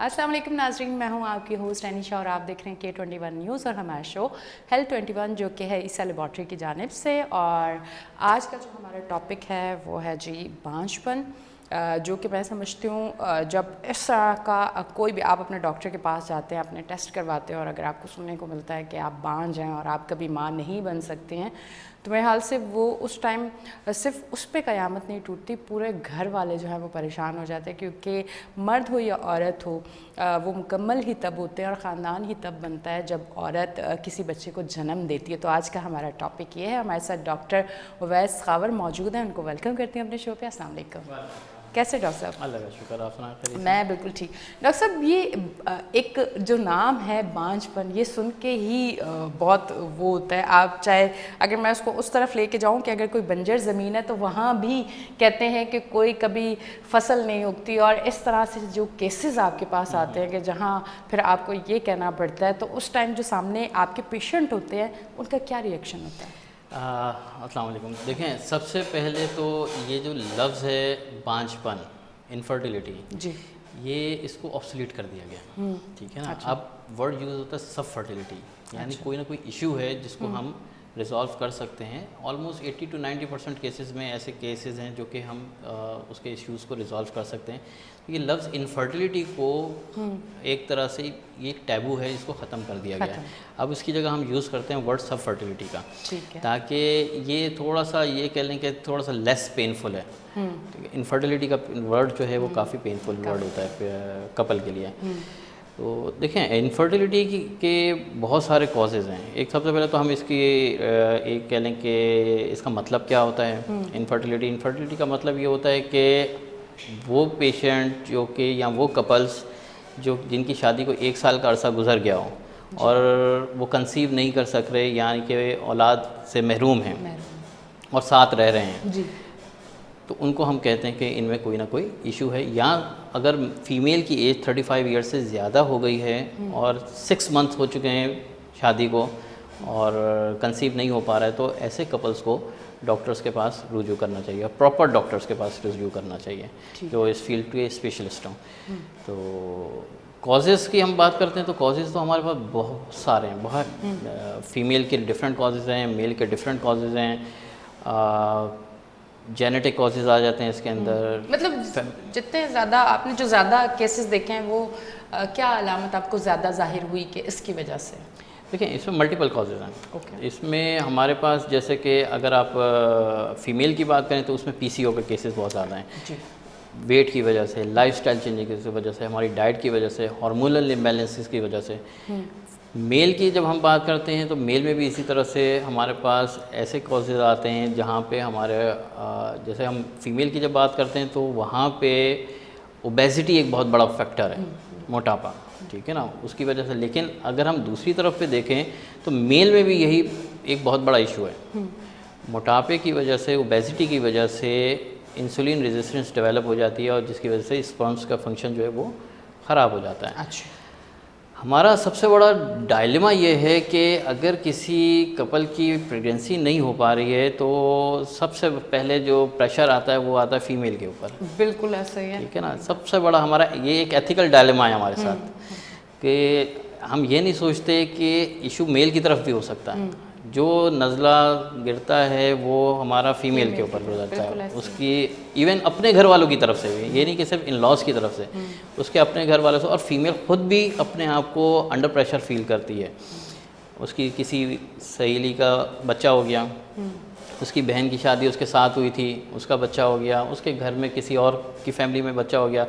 अस्सलाम वालेकुम नाज़रीन, मैं हूं आपकी होस्ट अनीशा और आप देख रहे हैं K21 न्यूज़ और हमारा शो हेल्थ 21 जो कि है ईसा लेबॉर्ट्री की जानिब से। और आज का जो हमारा टॉपिक है वो है जी बांझपन, जो कि मैं समझती हूँ जब इस तरह का कोई भी आप अपने डॉक्टर के पास जाते हैं, अपने टेस्ट करवाते हैं और अगर आपको सुनने को मिलता है कि आप बांझ हैं और आप कभी माँ नहीं बन सकते हैं, तो मेरे हाल से वो उस टाइम सिर्फ उस पर क़यामत नहीं टूटती, पूरे घर वाले जो हैं वो परेशान हो जाते हैं, क्योंकि मर्द हो या औरत हो वो मुकम्मल ही तब होते हैं और ख़ानदान ही तब बनता है जब औरत किसी बच्चे को जन्म देती है। तो आज का हमारा टॉपिक ये है। हमारे साथ डॉक्टर उवैस खावर मौजूद हैं, उनको वेलकम करते हैं अपने शो पे। अस्सलाम वालेकुम। कैसे डॉक्टर साहब? अल्लाह का शुक्र, आप सुना? मैं बिल्कुल ठीक। डॉक्टर साहब, ये एक जो नाम है बांझपन, ये सुन के ही बहुत वो होता है। आप चाहे अगर मैं उसको उस तरफ लेके जाऊं कि अगर कोई बंजर ज़मीन है तो वहाँ भी कहते हैं कि कोई कभी फसल नहीं उगती, और इस तरह से जो केसेस आपके पास आते हैं कि जहाँ फिर आपको ये कहना पड़ता है, तो उस टाइम जो सामने आपके पेशेंट होते हैं उनका क्या रिएक्शन होता है? अस्सलाम वालेकुम। देखें, सबसे पहले तो ये जो लफ्ज़ है बांझपन, इनफर्टिलिटी जी, ये इसको ऑब्सोलीट कर दिया गया। ठीक है ना। अच्छा। अब वर्ड यूज़ होता है सब फर्टिलिटी, यानी कोई ना कोई इशू है जिसको हम रिजॉल्व कर सकते हैं। ऑलमोस्ट 80 to 90% केसेस में ऐसे केसेस हैं जो कि हम उसके इश्यूज़ को रिजॉल्व कर सकते हैं। तो ये लफ्ज़ इनफर्टिलिटी को एक तरह से ये एक टैबू है, इसको ख़त्म कर दिया गया है। अब इसकी जगह हम यूज़ करते हैं वर्ड सब फर्टिलिटी का, ताकि ये थोड़ा सा ये कह लें कि थोड़ा सा लेस पेनफुल है। इनफर्टिलिटी का वर्ड जो है वो काफ़ी पेनफुल वर्ड होता है कपल के लिए। तो देखें, इनफर्टिलिटी के बहुत सारे कॉजेज़ हैं। एक सबसे पहले तो हम इसकी एक कह लें कि इसका मतलब क्या होता है। इनफर्टिलिटी का मतलब ये होता है कि वो पेशेंट जो कि या वो कपल्स जो जिनकी शादी को 1 साल का अरसा गुजर गया हो और वो कंसीव नहीं कर सक रहे, यानी कि औलाद से महरूम हैं और साथ रह रहे हैं जी, तो उनको हम कहते हैं कि इनमें कोई ना कोई इशू है। या अगर फीमेल की एज 35 ईयर से ज़्यादा हो गई है और 6 मंथ हो चुके हैं शादी को और कंसीव नहीं हो पा रहा है, तो ऐसे कपल्स को डॉक्टर्स के पास रुजू करना चाहिए, प्रॉपर डॉक्टर्स के पास रुजू करना चाहिए जो इस फील्ड के स्पेशलिस्ट हों। तो कॉजेज़ की हम बात करते हैं तो कॉजेज़ तो हमारे पास बहुत सारे हैं, बहुत फीमेल के डिफरेंट कॉजेज़ हैं, मेल के डिफरेंट कॉजेज़ हैं, जेनेटिक कॉजेज़ आ जाते हैं इसके अंदर। मतलब जितने ज़्यादा आपने जो ज़्यादा केसेस देखे हैं वो क्या अलामत आपको ज़्यादा जाहिर हुई कि इसकी वजह से? देखिए, इसमें मल्टीपल कॉजेज़ हैं। इसमें हमारे पास जैसे कि अगर आप फ़ीमेल की बात करें तो उसमें पीसीओ के केसेस बहुत ज़्यादा हैं। वेट की वजह से, लाइफस्टाइल चेंजिंग की वजह से, हमारी डाइट की वजह से, हार्मोनल इम्बैलेंसेस की वजह से। मेल की जब हम बात करते हैं तो मेल में भी इसी तरह से हमारे पास ऐसे कॉजेज़ आते हैं जहाँ पे हमारे जैसे हम फीमेल की जब बात करते हैं तो वहाँ पे ओबेसिटी एक बहुत बड़ा फैक्टर है, मोटापा, ठीक है ना, उसकी वजह से। लेकिन अगर हम दूसरी तरफ पे देखें तो मेल में भी यही एक बहुत बड़ा इशू है। मोटापे की वजह से, ओबेसिटी की वजह से इंसुलिन रेजिस्टेंस डेवलप हो जाती है और जिसकी वजह से स्पर्म्स का फंक्शन जो है वो ख़राब हो जाता है। अच्छा। हमारा सबसे बड़ा डायलेमा ये है कि अगर किसी कपल की प्रेगनेंसी नहीं हो पा रही है तो सबसे पहले जो प्रेशर आता है वो आता है फीमेल के ऊपर। बिल्कुल ऐसा ही है, ठीक है ना। सबसे बड़ा हमारा ये एक एथिकल डायलेमा है हमारे साथ कि हम ये नहीं सोचते कि इशू मेल की तरफ भी हो सकता है। जो नज़ला गिरता है वो हमारा फीमेल के ऊपर गुजरता है, उसकी इवन अपने घर वालों की तरफ से भी, ये नहीं कि सिर्फ इन लॉज की तरफ से, उसके अपने घर वालों से। और फीमेल खुद भी अपने आप को अंडर प्रेशर फील करती है। उसकी किसी सहेली का बच्चा हो गया, उसकी बहन की शादी उसके साथ हुई थी, उसका बच्चा हो गया, उसके घर में किसी और की फैमिली में बच्चा हो गया,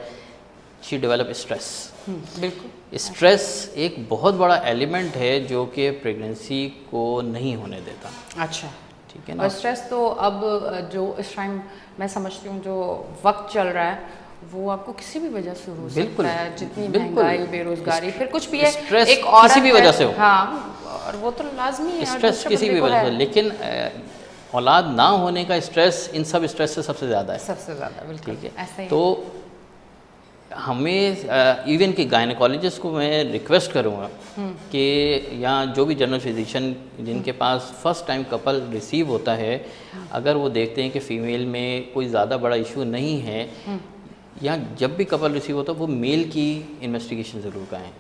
शी डेवलप स्ट्रेस। बिल्कुल, स्ट्रेस एक बहुत बड़ा एलिमेंट है जो कि प्रेगनेंसी को नहीं होने देता। अच्छा, ठीक है ना। और स्ट्रेस तो अब जो इस टाइम मैं समझती हूँ जो वक्त चल रहा है वो आपको किसी भी वजह से हो सकता है, जितनी महंगाई, बेरोजगारी, फिर कुछ भी है, स्ट्रेस एक औरत किसी भी वजह से हो। हाँ, और वो तो लाजमी है, स्ट्रेस किसी भी वजह से। लेकिन औलाद ना होने का स्ट्रेस इन सब स्ट्रेस से सबसे ज़्यादा है, सबसे ज़्यादा। बिल्कुल, ठीक है। ऐसा ही तो हमें इवन कि गायनेकोलॉजिस्ट को मैं रिक्वेस्ट करूँगा कि या जो भी जनरल फिजिशियन जिनके पास फर्स्ट टाइम कपल रिसीव होता है, अगर वो देखते हैं कि फ़ीमेल में कोई ज़्यादा बड़ा इशू नहीं है, यहाँ जब भी कपल रिसीव होता है वो मेल की इन्वेस्टिगेशन ज़रूर कराएं,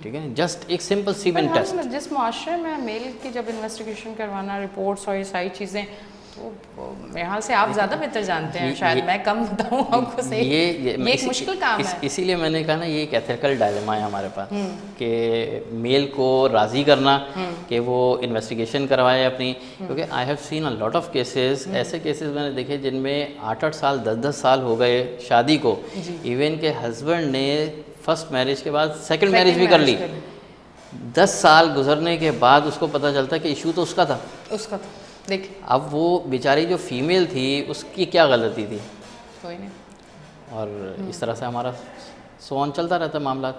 ठीक है, जस्ट एक सिंपल सीमेन टेस्ट। जिस मुआशरे में मेल की जब इन्वेस्टिगेशन करवाना, रिपोर्ट्स और ये सारी चीज़ें, तो यहाँ से आप ज़्यादा बेहतर जानते हैं, शायद मैं कम बताऊँ आपको से। ये एक मुश्किल काम है। इसीलिए मैंने कहा ना ये एक एथिकल डायलेमा है हमारे पास कि मेल को राज़ी करना कि वो इन्वेस्टिगेशन करवाए अपनी, क्योंकि I have seen a lot of cases, ऐसे केसेस मैंने देखे जिनमें 8-8 साल 10-10 साल हो गए शादी को, इवन के हस्बैंड ने फर्स्ट मैरिज के बाद सेकंड मैरिज भी कर ली, 10 साल गुजरने के बाद उसको पता चलता कि इशू तो उसका था। देखिए अब वो बेचारी जो फीमेल थी उसकी क्या गलती थी, कोई नहीं, और इस तरह से हमारा सोन चलता रहता है मामला।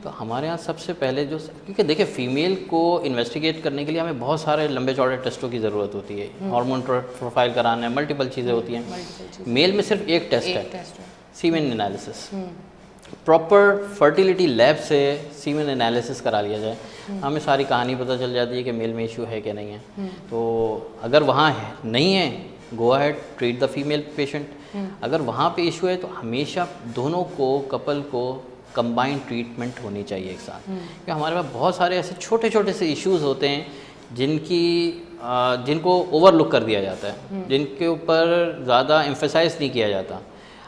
तो हमारे यहाँ सबसे पहले जो, क्योंकि देखिए फीमेल को इन्वेस्टिगेट करने के लिए हमें बहुत सारे लंबे चौड़े टेस्टों की ज़रूरत होती है, हार्मोन प्रोफाइल कराना है, मल्टीपल चीज़ें होती हैं। मेल में सिर्फ एक टेस्ट है, semen analysis. Proper fertility lab से सीमेन एनालिसिस करा लिया जाए, हमें सारी कहानी पता चल जाती है कि मेल में इशू है कि नहीं है। तो अगर वहाँ है नहीं है, go ahead treat the female patient. अगर वहाँ पे इशू है तो हमेशा दोनों को, कपल को कंबाइंड ट्रीटमेंट होनी चाहिए एक साथ, क्योंकि हमारे पास बहुत सारे ऐसे छोटे छोटे से इश्यूज़ होते हैं जिनको ओवरलुक कर दिया जाता है, जिनके ऊपर ज़्यादा एम्फेसाइज नहीं किया जाता।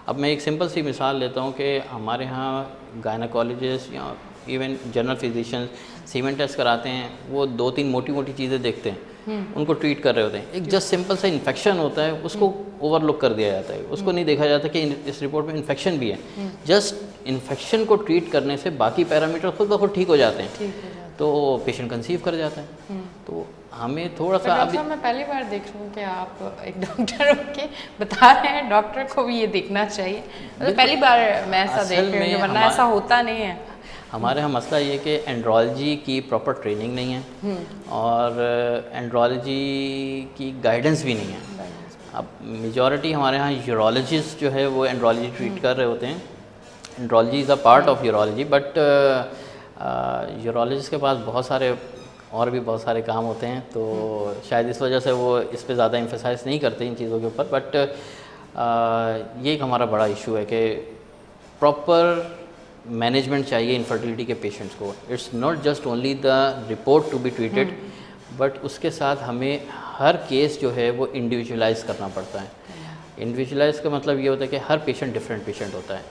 अब मैं एक सिंपल सी मिसाल लेता हूँ कि हमारे यहाँ गायनाकोलॉजिस्ट या इवन जनरल फिजिशियंस सीमेन टेस्ट कराते हैं, वो 2-3 मोटी मोटी चीज़ें देखते हैं, उनको ट्रीट कर रहे होते हैं। एक जस्ट सिंपल सा इन्फेक्शन होता है, उसको ओवरलुक कर दिया जाता है, उसको नहीं देखा जाता कि इस रिपोर्ट में इन्फेक्शन भी है। जस्ट इन्फेक्शन को ट्रीट करने से बाकी पैरामीटर खुद ब खुद ठीक हो जाते हैं, तो पेशेंट कंसीव कर जाता है। तो हमें थोड़ा सा, अभी मैं पहली बार देख रही हूँ कि आप एक डॉक्टर होके बता रहे हैं, डॉक्टर को भी ये देखना चाहिए, मतलब पहली बार मैं ऐसा देख रही हूँ, वरना ऐसा होता नहीं है। हमारे यहाँ मसला ये कि एंड्रोलॉजी की प्रॉपर ट्रेनिंग नहीं है और एंड्रोलॉजी की गाइडेंस भी नहीं है। अब मेजॉरिटी हमारे यहाँ यूरोलॉजिस्ट जो है वो एंड्रोलॉजी ट्रीट कर रहे होते हैं। Andrology is a part of urology, but urologist के पास बहुत सारे काम होते हैं, तो शायद इस वजह से वो इस पे ज़्यादा एम्फेसाइज नहीं करते इन चीज़ों के ऊपर। बट ये एक हमारा बड़ा इशू है कि प्रॉपर मैनेजमेंट चाहिए इनफर्टिलिटी के पेशेंट्स को। It's not just only the report to be treated, but उसके साथ हमें हर केस जो है वो इंडिविजुअलाइज करना पड़ता है। इंडिविजुअलाइज का मतलब ये होता है कि हर पेशेंट डिफरेंट पेशेंट होता है।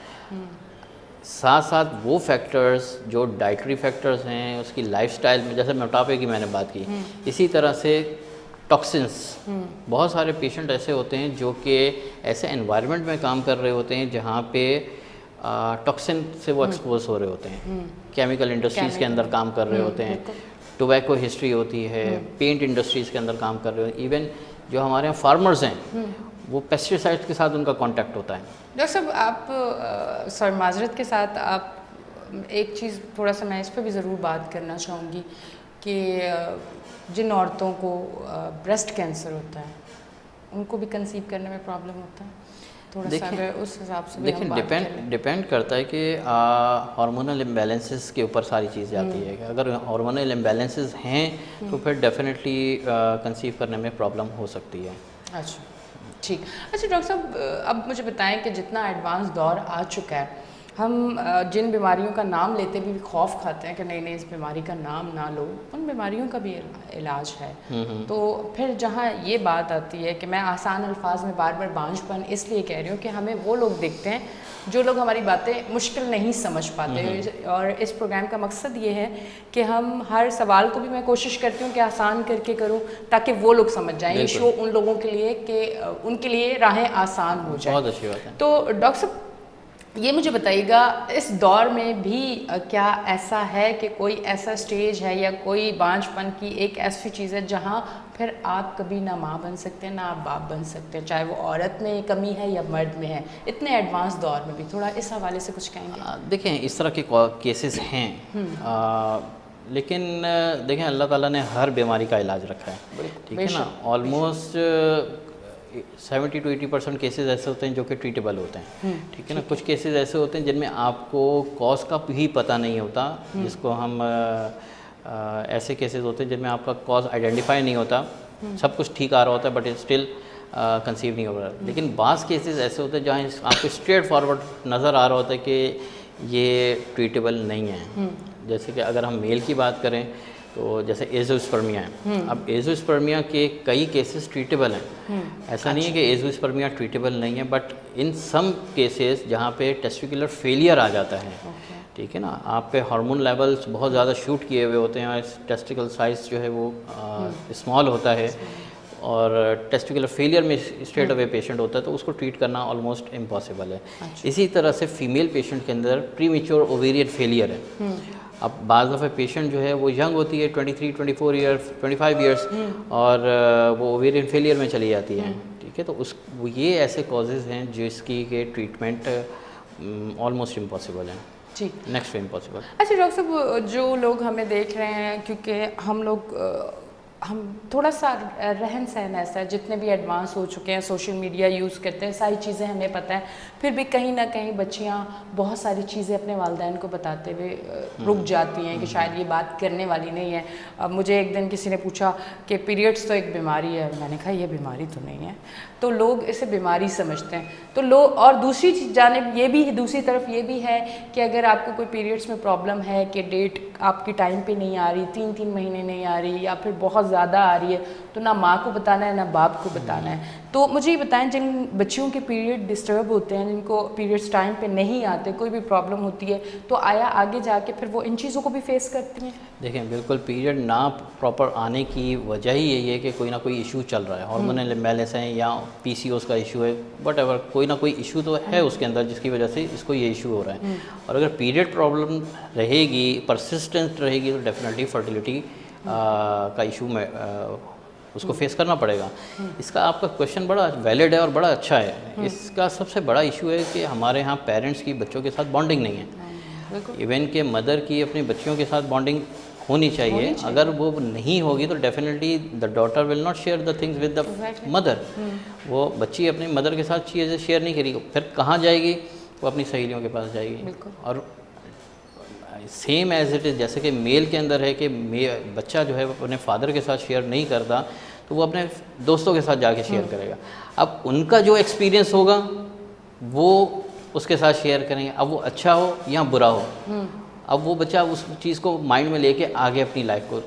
साथ साथ वो फैक्टर्स जो डाइटरी फैक्टर्स हैं, उसकी लाइफस्टाइल में, जैसे मोटापे की मैंने बात की, इसी तरह से टॉक्सिन्स, बहुत सारे पेशेंट ऐसे होते हैं जो कि ऐसे एनवायरनमेंट में काम कर रहे होते हैं जहाँ पे टॉक्सिन से वो एक्सपोज हो रहे होते हैं, केमिकल इंडस्ट्रीज़ के अंदर काम कर रहे होते हैं, टोबैको हिस्ट्री होती है, पेंट इंडस्ट्रीज़ के अंदर काम कर रहे होते हैं, इवन जो हमारे यहाँ फार्मर्स हैं वो पेस्टिसाइड्स के साथ उनका कांटेक्ट होता है। डॉक्टर साहब आप सर माजरत के साथ आप एक चीज़ थोड़ा सा मैं इस पर भी ज़रूर बात करना चाहूँगी कि जिन औरतों को ब्रेस्ट कैंसर होता है उनको भी कंसीव करने में प्रॉब्लम होता है, थोड़ा सा अगर उस हिसाब से देखिए डिपेंड करता है कि हार्मोनल इम्बैलेंसेस के ऊपर सारी चीज़ जाती है। अगर हार्मोनल इम्बैलेंसेस हैं तो फिर डेफिनेटली कंसीव करने में प्रॉब्लम हो सकती है। अच्छा, ठीक। अच्छा डॉक्टर साहब, अब मुझे बताएं कि जितना एडवांस दौर आ चुका है, हम जिन बीमारियों का नाम लेते भी खौफ खाते हैं कि नहीं इस बीमारी का नाम ना लो, उन बीमारियों का भी इलाज है। तो फिर जहाँ ये बात आती है कि मैं आसान अल्फाज में बार बार बांझपन इसलिए कह रही हूँ कि हमें वो लोग देखते हैं जो लोग हमारी बातें मुश्किल नहीं समझ पाते, और इस प्रोग्राम का मकसद ये है कि हम हर सवाल को भी मैं कोशिश करती हूँ कि आसान करके करूँ ताकि वो लोग समझ जाएं। ये शो उन लोगों के लिए कि उनके लिए राहें आसान हो जाए। बहुत अच्छी बात है। तो डॉक्टर साहब ये मुझे बताइएगा, इस दौर में भी क्या ऐसा है कि कोई ऐसा स्टेज है या कोई बांझपन की एक ऐसी चीज़ है जहाँ फिर आप कभी ना माँ बन सकते हैं ना आप बाप बन सकते हैं, चाहे वो औरत में कमी है या मर्द में है, इतने एडवांस दौर में भी? थोड़ा इस हवाले से कुछ कहेंगे? देखें इस तरह के केसेस हैं, लेकिन देखें अल्लाह ताला ने हर बीमारी का इलाज रखा है, ठीक है ना। ऑलमोस्ट 70 to 80% केसेस ऐसे होते हैं जो कि ट्रीटेबल होते हैं, ठीक है ना। कुछ केसेस ऐसे होते हैं जिनमें आपको कॉज का भी पता नहीं होता, जिसको हम ऐसे केसेस होते हैं जिनमें आपका कॉज आइडेंटिफाई नहीं होता, सब कुछ ठीक आ रहा होता है बट स्टिल कंसीव नहीं हो रहा। लेकिन बाज़ केसेस ऐसे होते हैं जहाँ आपको स्ट्रेट फॉरवर्ड नज़र आ रहा होता है कि ये ट्रीटेबल नहीं है। जैसे कि अगर हम मेल की बात करें तो जैसे एज़ोस्पर्मिया है। अब एज़ोस्पर्मिया के कई केसेस ट्रीटेबल हैं, ऐसा नहीं है कि एज़ोस्पर्मिया ट्रीटेबल नहीं है, बट इन सम केसेस जहाँ पे टेस्टिकुलर फेलियर आ जाता है, ठीक है ना, आप पे हार्मोन लेवल्स बहुत ज़्यादा शूट किए हुए होते हैं, टेस्टिकल साइज़ जो है वो स्मॉल होता है और टेस्टिकुलर फेलियर में स्ट्रेट अवे पेशेंट होता है, तो उसको ट्रीट करना ऑलमोस्ट इम्पॉसिबल है। इसी तरह से फीमेल पेशेंट के अंदर प्रीमेच्योर ओवेरियन फेलियर है। अब बाज़ दफ़े पेशेंट जो है वो यंग होती है 23, 24 ईयर्स, 25 ईयर्स, और वो ओवेरियन फेलियर में चली जाती है, ठीक है। तो ये ऐसे कॉजेज़ हैं जिसकी के ट्रीटमेंट ऑलमोस्ट इम्पॉसिबल है जी, नेक्स्ट टू इम्पॉसिबल। अच्छा डॉक्टर साहब, जो लोग हमें देख रहे हैं, क्योंकि हम थोड़ा सा रहन सहन ऐसा है, जितने भी एडवांस हो चुके हैं, सोशल मीडिया यूज़ करते हैं, सारी चीज़ें हमें पता है, फिर भी कहीं ना कहीं बच्चियां बहुत सारी चीज़ें अपने वालिदैन को बताते हुए रुक जाती हैं कि शायद ये बात करने वाली नहीं है। अब मुझे एक दिन किसी ने पूछा कि पीरियड्स तो एक बीमारी है, मैंने कहा ये बीमारी तो नहीं है, तो लोग इसे बीमारी समझते हैं। तो लोग, और दूसरी जानिब ये भी, दूसरी तरफ ये भी है कि अगर आपको कोई पीरियड्स में प्रॉब्लम है कि डेट आपकी टाइम पे नहीं आ रही, 3-3 महीने नहीं आ रही, या फिर बहुत ज़्यादा आ रही है, तो ना माँ को बताना है ना बाप को बताना है। तो मुझे ये बताएं, जिन बच्चियों के पीरियड डिस्टर्ब होते हैं, जिनको पीरियड्स टाइम पे नहीं आते, कोई भी प्रॉब्लम होती है, तो आया आगे जाके फिर वो इन चीज़ों को भी फेस करती हैं? देखें, बिल्कुल पीरियड ना प्रॉपर आने की वजह ही यही है कि कोई ना कोई इशू चल रहा है, हार्मोनल इम्बैलेंस है या PCOS का इशू है, वट एवर, कोई ना कोई इशू तो है उसके अंदर जिसकी वजह से इसको ये इशू हो रहा है। और अगर पीरियड प्रॉब्लम रहेगी, परसिस्टेंट रहेगी, तो डेफिनेटली फर्टिलिटी का इशू में उसको फेस करना पड़ेगा। इसका आपका क्वेश्चन बड़ा वैलिड है और बड़ा अच्छा है। इसका सबसे बड़ा इशू है कि हमारे यहाँ पेरेंट्स की बच्चों के साथ बॉन्डिंग नहीं है। इवन के मदर की अपनी बच्चियों के साथ बॉन्डिंग होनी चाहिए। अगर वो नहीं होगी तो definitely the daughter will not share the things with the mother. वो बच्ची अपनी मदर के साथ चीज़ें शेयर नहीं करेगी, फिर कहाँ जाएगी? वो अपनी सहेलियों के पास जाएगी। और सेम एज इट इज़, जैसे कि मेल के अंदर है कि बच्चा जो है वो अपने फादर के साथ शेयर नहीं करता, तो वो अपने दोस्तों के साथ जाके शेयर करेगा। अब उनका जो एक्सपीरियंस होगा वो उसके साथ शेयर करेंगे, अब वो अच्छा हो या बुरा हो। अब वो बच्चा उस चीज़ को माइंड में लेके आगे अपनी लाइफ को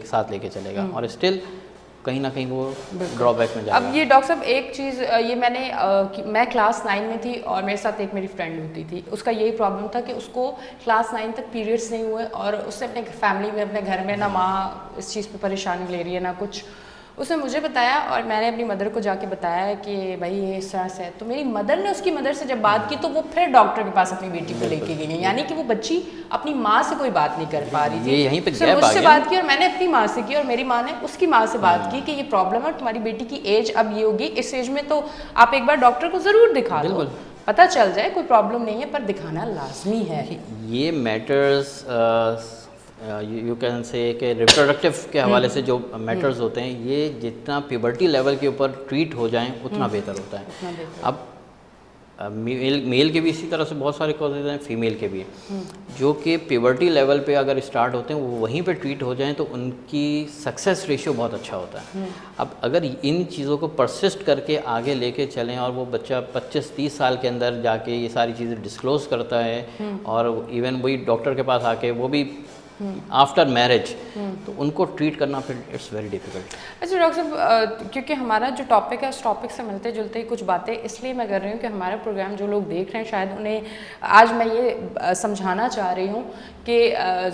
साथ लेके चलेगा, और स्टिल कहीं ना कहीं वो ड्रॉबैक में जाएगा। अब ये डॉक्टर साहब एक चीज़, ये मैं क्लास 9 में थी और मेरे साथ एक मेरी फ्रेंड होती थी, उसका यही प्रॉब्लम था कि उसको क्लास 9 तक पीरियड्स नहीं हुए, और उससे अपने फैमिली में, अपने घर में, ना माँ इस चीज़ पे परेशानी ले रही है ना कुछ। उसने मुझे बताया और मैंने अपनी मदर को जाके बताया कि भाई ये इस तरह से है। तो मेरी मदर ने उसकी मदर से जब बात की तो वो फिर डॉक्टर के पास अपनी बेटी को लेके गई, यानी कि वो बच्ची अपनी माँ से कोई बात नहीं कर पा रही थी। यहीं पे उसने मुझसे बात की और मैंने अपनी माँ से की, और मेरी माँ ने उसकी माँ से बात की कि ये प्रॉब्लम है, तुम्हारी बेटी की एज अब ये होगी, इस एज में तो आप एक बार डॉक्टर को ज़रूर दिखा दो, पता चल जाए कोई प्रॉब्लम नहीं है, पर दिखाना लाजमी है। ये मैटर्स यू कैन से कि रिप्रोडक्टिव के हवाले से जो मैटर्स होते हैं, ये जितना प्यूबर्टी लेवल के ऊपर ट्रीट हो जाएं उतना बेहतर होता है। अब मेल के भी इसी तरह से बहुत सारे कॉजेज हैं, फीमेल के भी, जो कि प्यूबर्टी लेवल पे अगर स्टार्ट होते हैं वो वहीं पे ट्रीट हो जाएं तो उनकी सक्सेस रेशियो बहुत अच्छा होता है। अब अगर इन चीज़ों को परसिस्ट करके आगे लेके चलें और वो बच्चा 25-30 साल के अंदर जाके ये सारी चीज़ें डिस्क्लोज़ करता है और इवन वही डॉक्टर के पास आके वो भी आफ्टर मैरिज, तो उनको ट्रीट करना फिर इट्स वेरी डिफिकल्ट। अच्छा डॉक्टर साहब, क्योंकि हमारा जो टॉपिक है उस टॉपिक से मिलते जुलते ही कुछ बातें इसलिए मैं कर रही हूँ कि हमारा प्रोग्राम जो लोग देख रहे हैं शायद उन्हें आज मैं ये समझाना चाह रही हूँ कि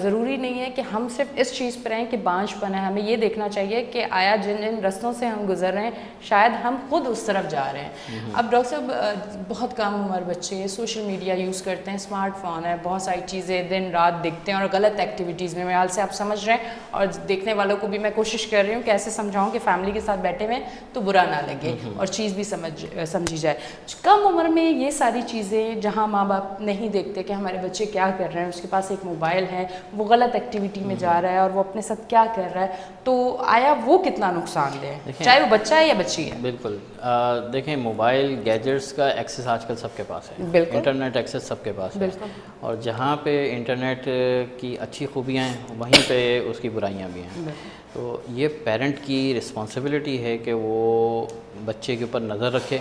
ज़रूरी नहीं है कि हम सिर्फ इस चीज़ पर रहें कि बांझपन है। हमें ये देखना चाहिए कि आया जिन जिन रस्तों से हम गुजर रहे हैं शायद हम खुद उस तरफ जा रहे हैं। अब डॉक्टर साहब, बहुत कम उम्र बच्चे सोशल मीडिया यूज़ करते हैं, स्मार्टफोन है, बहुत सारी चीज़ें दिन रात देखते हैं और गलत एक्टिविटीज़ में, मेरे हाल से आप समझ रहे हैं, और देखने वालों को भी मैं कोशिश कर रही हूँ कि ऐसे समझाऊँ कि फैमिली के साथ बैठे हुए तो बुरा ना लगे और चीज़ भी समझी जाए। कम उम्र में ये सारी चीज़ें जहाँ माँ बाप नहीं देखते कि हमारे बच्चे क्या कर रहे हैं, उसके पास एक मोबाइल है, वो गलत एक्टिविटी में जा रहा है और वो अपने साथ क्या कर रहा है, तो आया वो कितना नुकसानदेह है, चाहे वो बच्चा है या बच्ची है। बिल्कुल, देखें मोबाइल गैजेट्स का एक्सेस आजकल सबके पास है, इंटरनेट एक्सेस सबके पास है, और जहाँ पे इंटरनेट की अच्छी खूबियाँ हैं, वहीं पे उसकी बुराइयाँ भी हैं। तो ये पेरेंट की रिस्पॉन्सिबिलिटी है कि वो बच्चे के ऊपर नज़र रखे,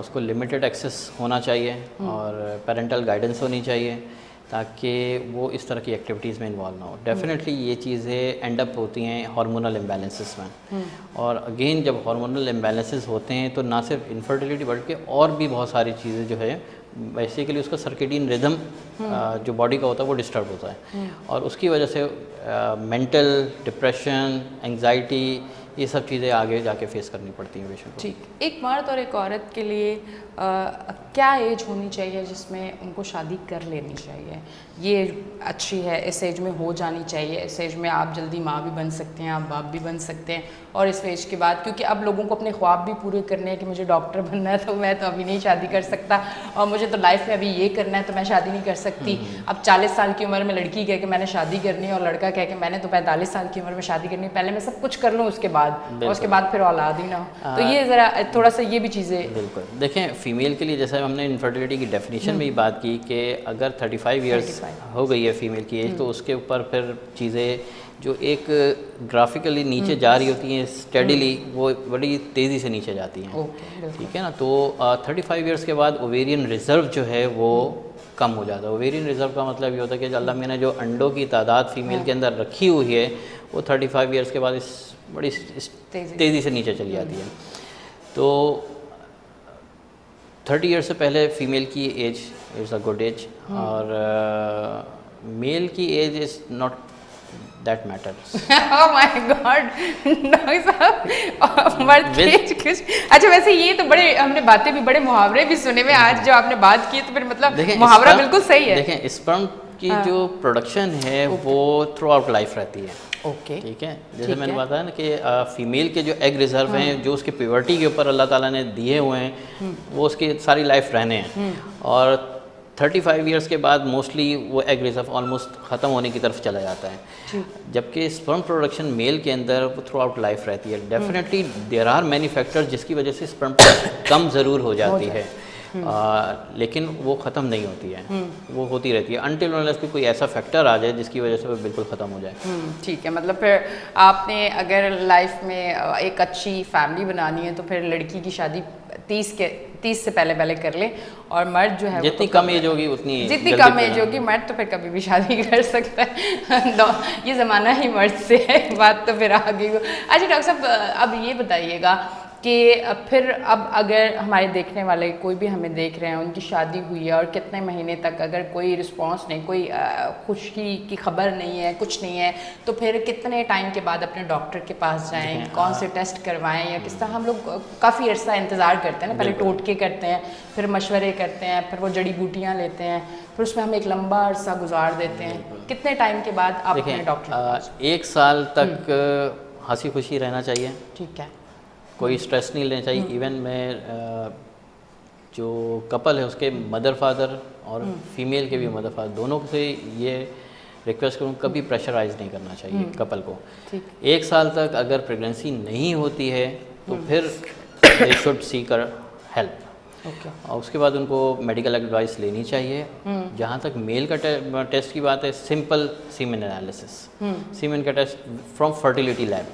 उसको लिमिटेड एक्सेस होना चाहिए और पेरेंटल गाइडेंस होनी चाहिए ताकि वो इस तरह की एक्टिविटीज़ में इन्वॉल्व ना हो। डेफिनेटली ये चीज़ें एंड अप होती हैं हार्मोनल इम्बैलेंसेस में, और अगेन जब हार्मोनल इम्बैलेंसेस होते हैं तो ना सिर्फ इनफर्टिलिटी बल्कि और भी बहुत सारी चीज़ें जो है बेसिकली उसका सर्केडियन रिदम जो बॉडी का होता है वो डिस्टर्ब होता है, और उसकी वजह से मेंटल डिप्रेशन, एंग्जाइटी, ये सब चीज़ें आगे जाके फेस करनी पड़ती हैं पेशेंट को। ठीक, एक मर्द और एक औरत के लिए क्या एज होनी चाहिए जिसमें उनको शादी कर लेनी चाहिए? ये अच्छी है, इस एज में हो जानी चाहिए, इस एज में आप जल्दी माँ भी बन सकते हैं, आप बाप भी बन सकते हैं, और इस एज के बाद क्योंकि अब लोगों को अपने ख्वाब भी पूरे करने हैं कि मुझे डॉक्टर बनना है तो मैं तो अभी नहीं शादी कर सकता, और मुझे तो लाइफ में अभी ये करना है तो मैं शादी नहीं कर सकती। अब 40 साल की उम्र में लड़की कह के मैंने शादी करनी है और लड़का कह के मैंने तो 45 साल की उम्र में शादी करनी है, पहले मैं सब कुछ कर लूँ उसके बाद, और उसके बाद फिर औलाद ही ना हो। तो ये ज़रा थोड़ा सा ये भी चीज़ें। बिल्कुल, देखें फीमेल के लिए जैसे हमने इनफर्टिलिटी की डेफिनेशन में ही बात की कि अगर 35 ईयर्स हो गई है फीमेल की एज, तो उसके ऊपर फिर चीज़ें जो एक ग्राफिकली नीचे जा रही होती हैं स्टेडीली, वो बड़ी तेज़ी से नीचे जाती हैं। ठीक है ना, तो 35 ईयर्स के बाद ओवेरियन रिजर्व जो है वो कम हो जाता है। ओवेरियन रिजर्व का मतलब ये होता है कि अल्लाह मियां ने जो अंडों की तादाद फीमेल के अंदर रखी हुई है वो 35 ईयर्स के बाद बड़ी तेज़ी से नीचे चली जाती है। तो 30 ईयर्स से पहले फ़ीमेल की age is a good age, और मेल की age is not that matters. Oh my God, doctor साहब मर्द की एज कुछ। अच्छा, वैसे ये तो बड़े हमने बातें भी, बड़े मुहावरे भी सुने हुए, आज जो आपने बात की तो फिर मतलब मुहावरा बिल्कुल सही है। देखें स्पर्म की जो प्रोडक्शन है वो थ्रू आउट लाइफ रहती है। ओके, ठीक है, जैसे मैंने बताया ना कि फीमेल के जो एग रिजर्व हैं जो उसके प्यूबर्टी के ऊपर अल्लाह ताला ने दिए हुए हैं वो उसकी सारी लाइफ रहने हैं, और 35 ईयर्स के बाद मोस्टली वो एग रिजर्व ऑलमोस्ट ख़त्म होने की तरफ चला जाता है, जबकि स्पर्म प्रोडक्शन मेल के अंदर वो थ्रू आउट लाइफ रहती है। Definitely there are many factors जिसकी वजह से स्पर्म कम ज़रूर हो जाती है, लेकिन वो ख़त्म नहीं होती है, वो होती रहती है अनटिल अनलेस कि कोई ऐसा फैक्टर आ जाए जिसकी वजह से वो बिल्कुल ख़त्म हो जाए। ठीक है, मतलब फिर आपने अगर लाइफ में एक अच्छी फैमिली बनानी है तो फिर लड़की की शादी 30 से पहले कर ले, और मर्द जो है जितनी कम एज होगी उतनी, जितनी कम एज होगी मर्द तो फिर कभी भी शादी कर सकता है। ये ज़माना ही मर्द से है, बात तो फिर आ गई। अच्छा डॉक्टर साहब, अब ये बताइएगा कि फिर अब अगर हमारे देखने वाले कोई भी हमें देख रहे हैं, उनकी शादी हुई है और कितने महीने तक अगर कोई रिस्पांस नहीं, कोई खुशी की खबर नहीं है, कुछ नहीं है, तो फिर कितने टाइम के बाद अपने डॉक्टर के पास जाएं, कौन से टेस्ट करवाएं, या किस तरह? हम लोग काफ़ी अर्सा इंतज़ार करते हैं ना, पहले टोटके करते हैं, फिर मशवरे करते हैं, फिर वो जड़ी बूटियाँ लेते हैं, फिर उसमें हम एक लंबा अरसा गुजार देते हैं। कितने टाइम के बाद आप अपने डॉक्टर? 1 साल तक हंसी खुशी रहना चाहिए। ठीक है, कोई स्ट्रेस नहीं लेना चाहिए। इवन मैं जो कपल है उसके मदर फादर और फीमेल के भी मदर फादर दोनों से ये रिक्वेस्ट करूँ कभी प्रेशराइज नहीं करना चाहिए कपल को। 1 साल तक अगर प्रेगनेंसी नहीं होती है तो फिर दे शुड सीक हेल्प। और उसके बाद उनको मेडिकल एडवाइस लेनी चाहिए। जहाँ तक मेल का टेस्ट की बात है, सिंपल सीमेन एनालिसिस, सीमेन का टेस्ट फ्रॉम फर्टिलिटी लैब,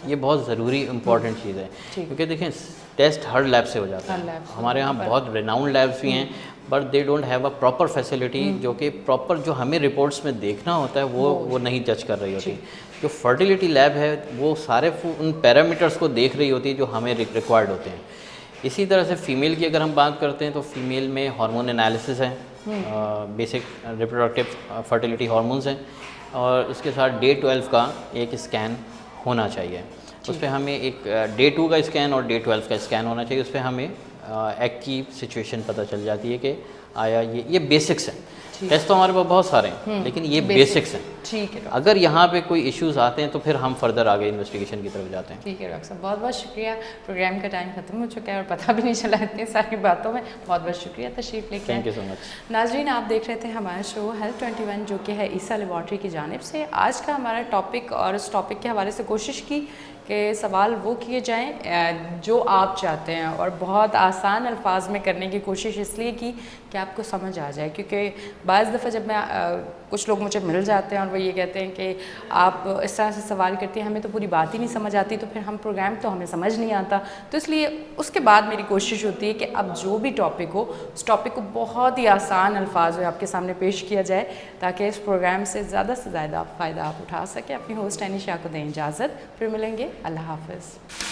ये बहुत ज़रूरी इंपॉर्टेंट चीज़ है, क्योंकि देखें टेस्ट हर लैब से हो जाता है। हमारे यहाँ बहुत रिनाउंड लैब्स भी हैं, but they don't have a proper facility, जो कि प्रॉपर जो हमें रिपोर्ट्स में देखना होता है वो नहीं जज कर रही होती। जो फर्टिलिटी लैब है वो सारे उन पैरामीटर्स को देख रही होती है जो हमें रिक्वायर्ड होते हैं। इसी तरह से फ़ीमेल की अगर हम बात करते हैं तो फीमेल में हार्मोन एनालिसिस है, बेसिक रिप्रोडक्टिव फर्टिलिटी हार्मोन्स हैं, और उसके साथ डे 12 का एक स्कैन होना चाहिए। उस पर हमें एक डे 2 का स्कैन और डे 12 का स्कैन होना चाहिए। उस पर हमें एग की सिचुएशन पता चल जाती है कि आया ये बेसिक्स हैं। टेस्ट तो हमारे पास बहुत सारे हैं, लेकिन ये बेसिक्स हैं। ठीक है, अगर यहाँ पे कोई इश्यूज आते हैं तो फिर हम फर्दर आगे इन्वेस्टिगेशन की तरफ जाते हैं। ठीक है डॉक्टर साहब, बहुत बहुत शुक्रिया। प्रोग्राम का टाइम खत्म हो चुका है और पता भी नहीं चला इतनी सारी बातों में। बहुत बहुत शुक्रिया तशरीफ लेके। Thank you so much. नाजरीन, आप देख रहे थे हमारा शो हेल्थ 21 जो कि है ईसा लेबॉर्ट्री की जानिब से। आज का हमारा टॉपिक, और उस टॉपिक के हवाले से कोशिश की कि सवाल वो किए जाएं जो आप चाहते हैं, और बहुत आसान अल्फाज में करने की कोशिश इसलिए की कि आपको समझ आ जाए। क्योंकि बाज़ दफ़ा जब मैं कुछ लोग मुझे मिल जाते हैं और वो ये कहते हैं कि आप इस तरह से सवाल करती हैं, हमें तो पूरी बात ही नहीं समझ आती, तो फिर हम प्रोग्राम तो हमें समझ नहीं आता। तो इसलिए उसके बाद मेरी कोशिश होती है कि अब जो भी टॉपिक हो उस टॉपिक को बहुत ही आसान अल्फाज में आपके सामने पेश किया जाए, ताकि इस प्रोग्राम से ज़्यादा फ़ायदा आप उठा सकें। अपनी होस्ट एनिशा को दें इजाज़त, फिर मिलेंगे। अल्लाह हाफ़िज़।